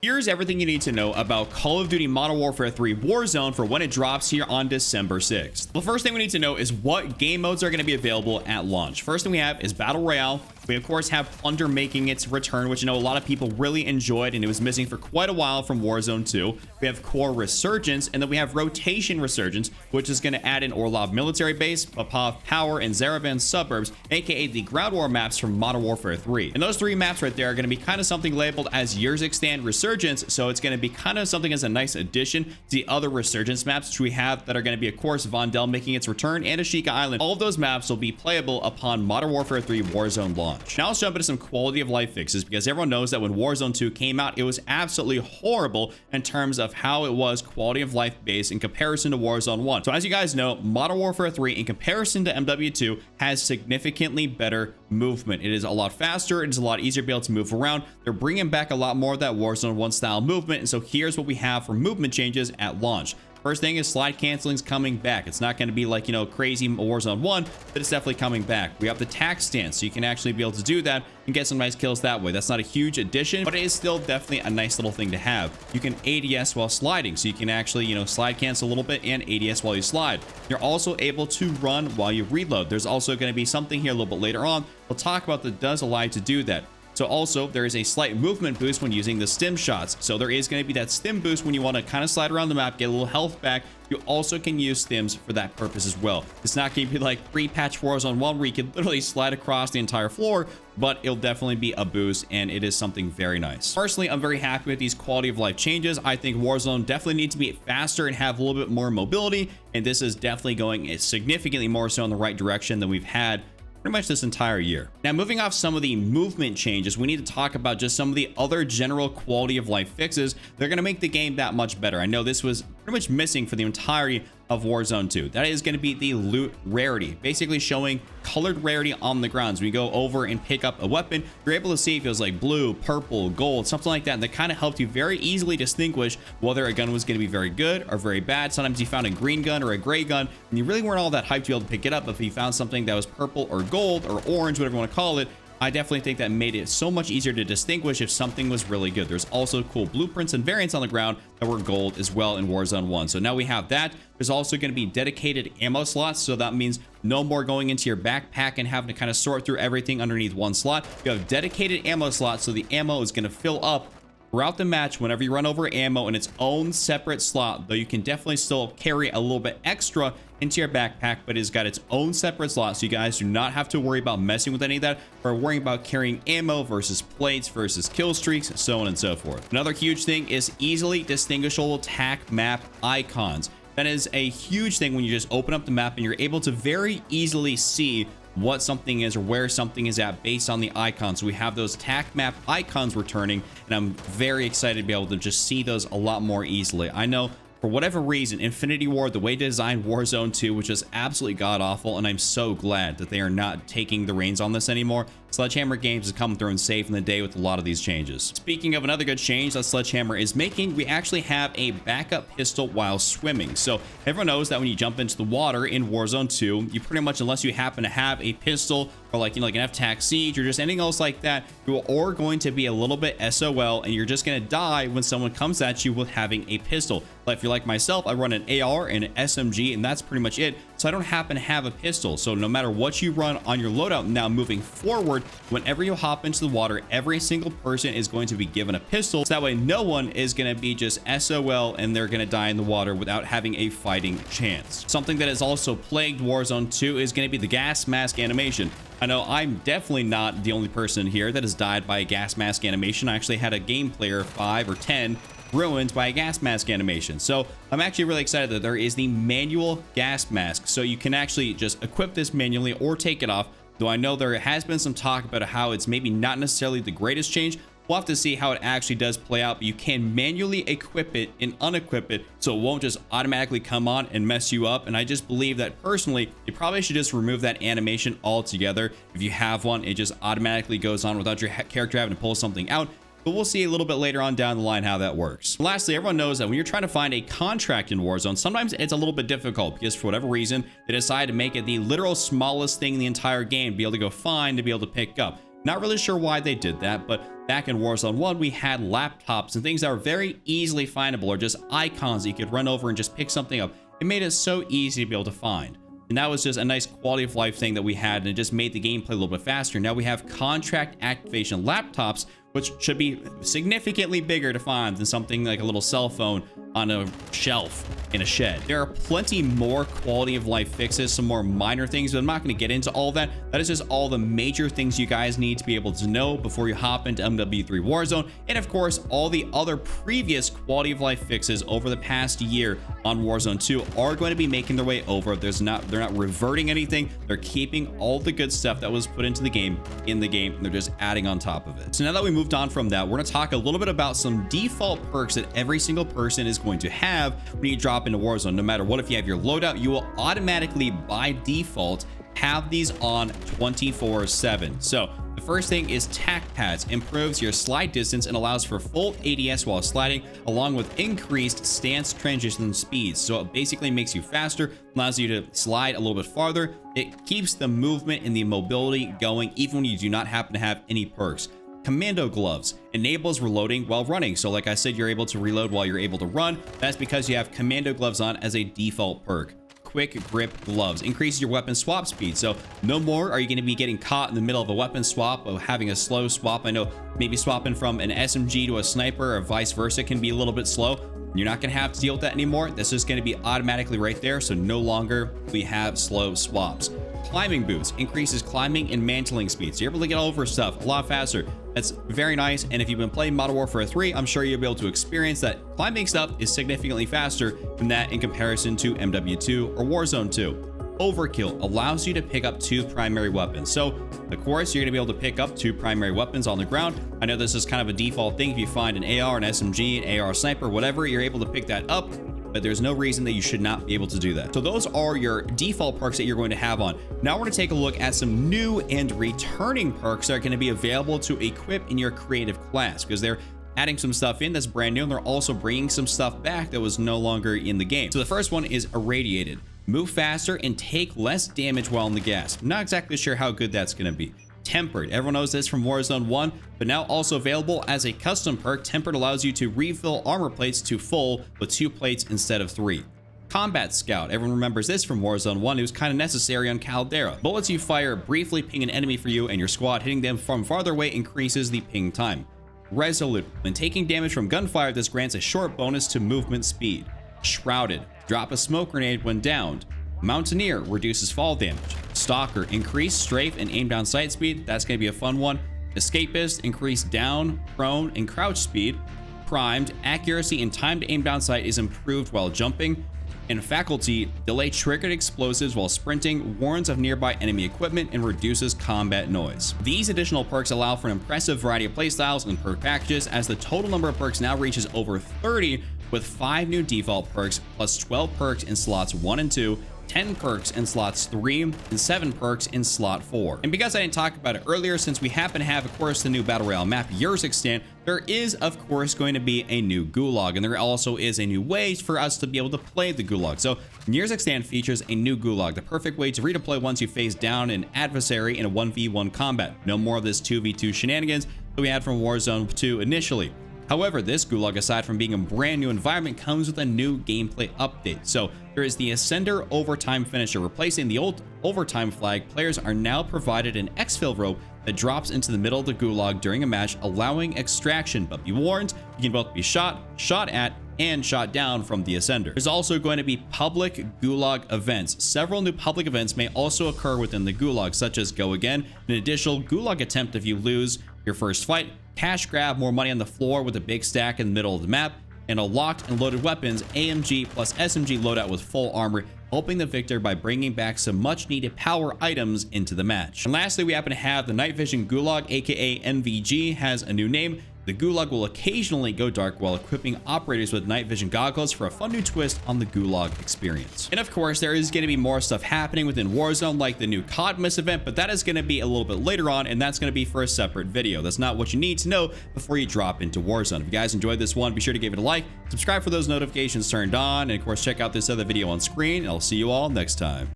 Here's everything you need to know about Call of Duty Modern Warfare 3 Warzone for when it drops here on December 6th. The first thing we need to know is what game modes are going to be available at launch. First thing we have is Battle Royale. We, of course, have Plunder making its return, which I know a lot of people really enjoyed, and it was missing for quite a while from Warzone 2. We have Core Resurgence, and then we have Rotation Resurgence, which is going to add in Orlov Military Base, Popov Power, and Zaravan Suburbs, aka the Ground War maps from Modern Warfare 3. And those three maps right there are going to be kind of something labeled as Yerzikistan Resurgence, so it's going to be kind of something as a nice addition to the other Resurgence maps which we have that are going to be, of course, Vondel making its return and Ashika Island. All of those maps will be playable upon Modern Warfare 3 Warzone launch. Now let's jump into some quality of life fixes, because everyone knows that when Warzone 2 came out, it was absolutely horrible in terms of how it was quality of life based in comparison to Warzone 1. So as you guys know, Modern Warfare 3 in comparison to MW2 has significantly better movement. It is a lot faster. It is a lot easier to be able to move around. They're bringing back a lot more of that Warzone 1 style movement. And so here's what we have for movement changes at launch. First thing is slide canceling's coming back. It's not going to be like, crazy Warzone 1, but it's definitely coming back. We have the tack stance, so you can actually be able to do that and get some nice kills that way. That's not a huge addition, but it is still definitely a nice little thing to have. You can ADS while sliding, so you can actually, slide cancel a little bit and ADS while you slide. You're also able to run while you reload. There's also going to be something here a little bit later on we'll talk about that does allow you to do that. So also there is a slight movement boost when using the stim shots. So there is going to be that stim boost when you want to kind of slide around the map, get a little health back. You also can use stims for that purpose as well. It's not going to be like pre-patch Warzone 1 where you can literally slide across the entire floor, but it'll definitely be a boost, and it is something very nice. Personally, I'm very happy with these quality of life changes. I think Warzone definitely needs to be faster and have a little bit more mobility, and this is definitely going significantly more so in the right direction than we've had pretty much this entire year. Now, moving off some of the movement changes, we need to talk about just some of the other general quality of life fixes. They're going to make the game that much better. I know this was pretty much missing for the entirety of Warzone 2. That is going to be the loot rarity, basically showing colored rarity on the grounds. When you go over and pick up a weapon, you're able to see if it was like blue, purple, gold, something like that, and that kind of helped you very easily distinguish whether a gun was going to be very good or very bad. Sometimes you found a green gun or a gray gun and you really weren't all that hyped to be able to pick it up. But if you found something that was purple or gold or orange, whatever you want to call it, I definitely think that made it so much easier to distinguish if something was really good. There's also cool blueprints and variants on the ground that were gold as well in Warzone 1. So now we have that. There's also going to be dedicated ammo slots. So that means no more going into your backpack and having to kind of sort through everything underneath one slot. You have dedicated ammo slots, so the ammo is going to fill up throughout the match whenever you run over ammo in its own separate slot, though you can definitely still carry a little bit extra into your backpack, but it's got its own separate slot, so you guys do not have to worry about messing with any of that or worrying about carrying ammo versus plates versus kill streaks, so on and so forth. Another huge thing is easily distinguishable tac map icons. That is a huge thing when you just open up the map and you're able to very easily see what something is or where something is at based on the icons. So we have those tac map icons returning, and I'm very excited to be able to just see those a lot more easily. I know for whatever reason, Infinity Ward, the way they designed Warzone 2, which is absolutely god-awful, and I'm so glad that they are not taking the reins on this anymore. Sledgehammer Games is coming through and saving the day with a lot of these changes. Speaking of another good change that Sledgehammer is making, we actually have a backup pistol while swimming. So everyone knows that when you jump into the water in Warzone 2, you pretty much, unless you happen to have a pistol or like an F-Tac Siege or just anything else like that, you are going to be a little bit SOL, and you're just going to die when someone comes at you with having a pistol. But if you're like myself, I run an AR and an SMG, and that's pretty much it. So I don't happen to have a pistol. So no matter what you run on your loadout now moving forward, whenever you hop into the water, every single person is going to be given a pistol. So that way no one is going to be just SOL and they're going to die in the water without having a fighting chance. Something that has also plagued Warzone 2 is going to be the gas mask animation. I know I'm definitely not the only person here that has died by a gas mask animation. I actually had a game player 5 or 10 ruined by a gas mask animation. So I'm actually really excited that there is the manual gas mask. So you can actually just equip this manually or take it off. Though I know there has been some talk about how it's maybe not necessarily the greatest change. We'll have to see how it actually does play out, but you can manually equip it and unequip it, so it won't just automatically come on and mess you up. And I just believe that personally, you probably should just remove that animation altogether. If you have one, it just automatically goes on without your character having to pull something out. But we'll see a little bit later on down the line how that works. Lastly, everyone knows that when you're trying to find a contract in Warzone, sometimes it's a little bit difficult because for whatever reason, they decide to make it the literal smallest thing in the entire game to be able to go find, to be able to pick up. Not really sure why they did that, but back in Warzone 1, we had laptops and things that were very easily findable, or just icons that you could run over and just pick something up. It made it so easy to be able to find. And that was just a nice quality of life thing that we had, and it just made the gameplay a little bit faster. Now we have contract activation laptops, which should be significantly bigger to find than something like a little cell phone on a shelf in a shed. There are plenty more quality of life fixes, some more minor things, but I'm not going to get into all that. That is just all the major things you guys need to be able to know before you hop into MW3 Warzone. And of course, all the other previous quality of life fixes over the past year on Warzone 2 are going to be making their way over. They're not reverting anything. They're keeping all the good stuff that was put into the game in the game, and they're just adding on top of it. So now that we moved on from that, we're going to talk a little bit about some default perks that every single person is going to have when you drop into Warzone. No matter what, if you have your loadout, you will automatically by default have these on 24/7. So the first thing is tack pads. Improves your slide distance and allows for full ADS while sliding, along with increased stance transition speeds. So it basically makes you faster, allows you to slide a little bit farther. It keeps the movement and the mobility going even when you do not happen to have any perks. Commando gloves enables reloading while running. So like I said, you're able to reload while you're able to run. That's because you have commando gloves on as a default perk. Quick grip gloves increases your weapon swap speed. So no more are you going to be getting caught in the middle of a weapon swap or having a slow swap. I know maybe swapping from an SMG to a sniper or vice versa can be a little bit slow. You're not going to have to deal with that anymore. This is going to be automatically right there. So no longer we have slow swaps. Climbing boots increases climbing and mantling speed. So you're able to get over stuff a lot faster. That's very nice. And if you've been playing Modern Warfare 3, I'm sure you'll be able to experience that climbing stuff is significantly faster than that in comparison to MW2 or Warzone 2. Overkill allows you to pick up 2 primary weapons. So of course, you're going to be able to pick up 2 primary weapons on the ground. I know this is kind of a default thing. If you find an AR, an SMG, an AR sniper, whatever, you're able to pick that up. But there's no reason that you should not be able to do that. So those are your default perks that you're going to have on. Now we're going to take a look at some new and returning perks that are going to be available to equip in your creative class, because they're adding some stuff in that's brand new, and they're also bringing some stuff back that was no longer in the game. So the first one is Irradiated. Move faster and take less damage while in the gas. I'm not exactly sure how good that's going to be. Tempered. Everyone knows this from Warzone 1, but now also available as a custom perk. Tempered allows you to refill armor plates to full with 2 plates instead of 3. Combat Scout. Everyone remembers this from Warzone 1. It was kind of necessary on Caldera. Bullets you fire briefly ping an enemy for you, and your squad hitting them from farther away increases the ping time. Resolute. When taking damage from gunfire, this grants a short bonus to movement speed. Shrouded. Drop a smoke grenade when downed. Mountaineer reduces fall damage. Stalker, increase strafe and aim down sight speed. That's going to be a fun one. Escapist, increase down, prone, and crouch speed. Primed, accuracy and time to aim down sight is improved while jumping. And Faculty, delay triggered explosives while sprinting, warns of nearby enemy equipment, and reduces combat noise. These additional perks allow for an impressive variety of playstyles and perk packages, as the total number of perks now reaches over 30, with 5 new default perks, plus 12 perks in slots 1 and 2, 10 perks in slots 3, and 7 perks in slot 4. And because I didn't talk about it earlier, since we happen to have, of course, the new Battle Royale map, Urzikstan, there is, of course, going to be a new Gulag, and there also is a new way for us to be able to play the Gulag. So Urzikstan features a new Gulag, the perfect way to redeploy once you face down an adversary in a 1v1 combat. No more of this 2v2 shenanigans that we had from Warzone 2 initially. However, this Gulag, aside from being a brand new environment, comes with a new gameplay update. So there is the Ascender Overtime Finisher. Replacing the old Overtime flag, players are now provided an exfil rope that drops into the middle of the Gulag during a match, allowing extraction. But be warned, you can both be shot at, and shot down from the Ascender. There's also going to be public Gulag events. Several new public events may also occur within the Gulag, such as Go Again, an additional Gulag attempt if you lose your first fight, cash grab, more money on the floor with a big stack in the middle of the map, and a locked and loaded weapons, AMG plus SMG loadout with full armor, helping the victor by bringing back some much needed power items into the match. And lastly, we happen to have the Night Vision Gulag, aka NVG, has a new name. The Gulag will occasionally go dark while equipping operators with night vision goggles for a fun new twist on the Gulag experience. And of course, there is going to be more stuff happening within Warzone, like the new Codmas event, but that is going to be a little bit later on, and that's going to be for a separate video. That's not what you need to know before you drop into Warzone. If you guys enjoyed this one, be sure to give it a like, subscribe for those notifications turned on, and of course, check out this other video on screen, and I'll see you all next time.